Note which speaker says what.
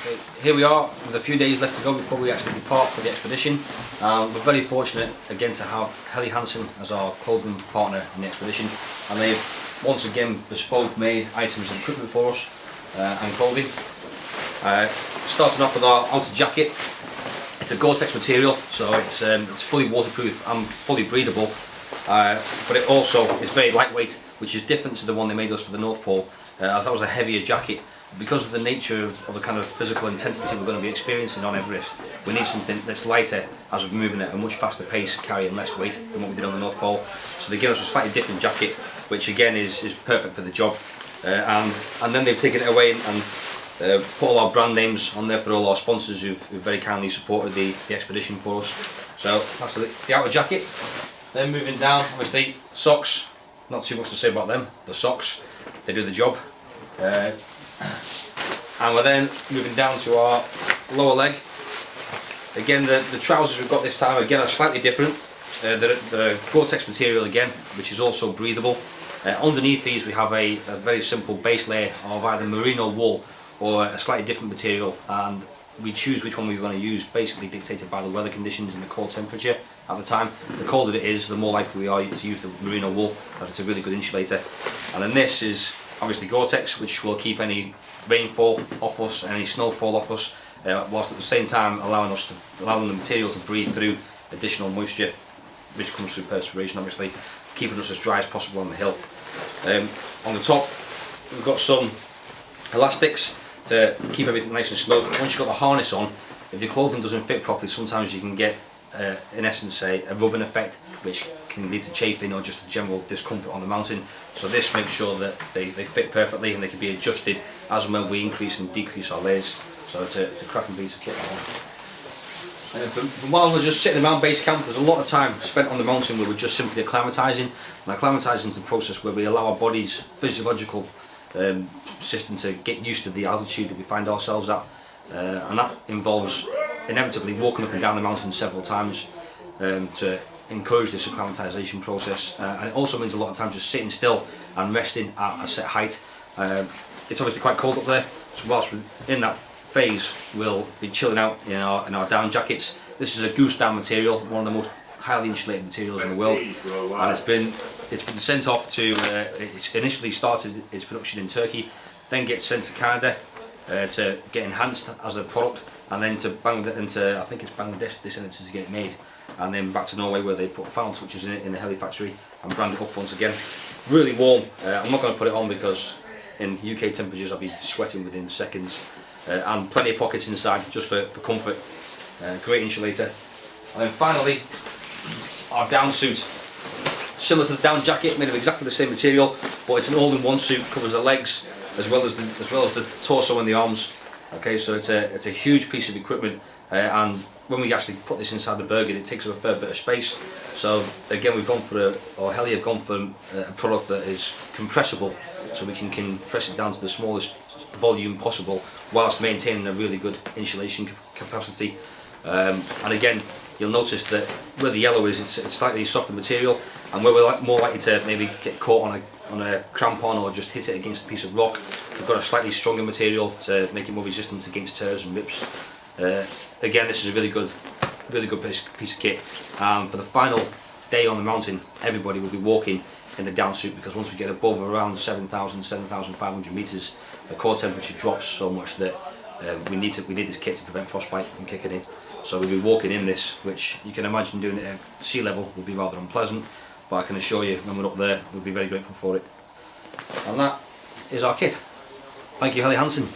Speaker 1: Okay, here we are with a few days left to go before we actually depart for the expedition. We're very fortunate again to have Helly Hansen as our clothing partner in the expedition, and they've once again bespoke made items and equipment for us and clothing. Starting off with our outer jacket. It's a Gore-Tex material, so it's fully waterproof and fully breathable, but it also is very lightweight, which is different to the one they made us for the North Pole, as that was a heavier jacket. Because of the nature of the kind of physical intensity we're going to be experiencing on Everest, we need something that's lighter as we're moving at a much faster pace, carrying less weight than what we did on the North Pole. So they give us a slightly different jacket, which again is perfect for the job. And then they've taken it away and put all our brand names on there for all our sponsors who've very kindly supported the expedition for us. So that's the outer jacket. Then moving down, obviously socks. Not too much to say about them. The socks, they do the job. And we're then moving down to our lower leg. Again, the trousers we've got this time again are slightly different. The Gore-Tex material again, which is also breathable. Underneath these we have a very simple base layer of either merino wool or a slightly different material, and we choose which one we're going to use, basically dictated by the weather conditions and the core temperature at the time. The colder it is, the more likely we are to use the merino wool, as it's a really good insulator. And then this is obviously Gore-Tex, which will keep any rainfall off us, any snowfall off us, whilst at the same time allowing the material to breathe through additional moisture, which comes through perspiration, obviously, keeping us as dry as possible on the hill. On the top, we've got some elastics to keep everything nice and snug. Once you've got the harness on, if your clothing doesn't fit properly, sometimes you can get, in essence, a rubbing effect, which can lead to chafing or just a general discomfort on the mountain. So this makes sure that they fit perfectly and they can be adjusted as and when we increase and decrease our layers. So it's a cracking piece of kit. From while we're just sitting around base camp, there's a lot of time spent on the mountain where we're just simply acclimatising. And acclimatising is the process where we allow our body's physiological system to get used to the altitude that we find ourselves at, and that involves inevitably walking up and down the mountain several times to encourage this acclimatisation process, and it also means a lot of times just sitting still and resting at a set height. It's obviously quite cold up there, so whilst we're in that phase we'll be chilling out in our down jackets. This is a goose down material, one of the most highly insulated materials in the world, and it's been sent off to, it's initially started its production in Turkey, then gets sent to Canada to get enhanced as a product, and then to I think it's Bangladesh they sent it to get it made, and then back to Norway where they put final touches in it in the Helly factory and brand it up once again. Really warm. I'm not going to put it on because in UK temperatures I'll be sweating within seconds, and plenty of pockets inside just for comfort. Great insulator. And then finally, our down suit, similar to the down jacket, made of exactly the same material, but it's an all-in-one suit, covers the legs as well as the torso and the arms. Okay, so it's a huge piece of equipment, and when we actually put this inside the Bergen, it takes up a fair bit of space. So again, Helly have gone for a product that is compressible, so we can compress it down to the smallest volume possible, whilst maintaining a really good insulation capacity. And again, you'll notice that where the yellow is, it's slightly softer material, and where we're more likely to maybe get caught on a crampon or just hit it against a piece of rock, we've got a slightly stronger material to make it more resistant against tears and rips. Again, this is a really good piece of kit. For the final day on the mountain, everybody will be walking in the down suit, because once we get above around 7,500 meters, the core temperature drops so much that we need this kit to prevent frostbite from kicking in. So we'll be walking in this, which you can imagine doing it at sea level would be rather unpleasant, but I can assure you when we're up there we'll be very grateful for it. And that is our kit. Thank you, Helly Hansen.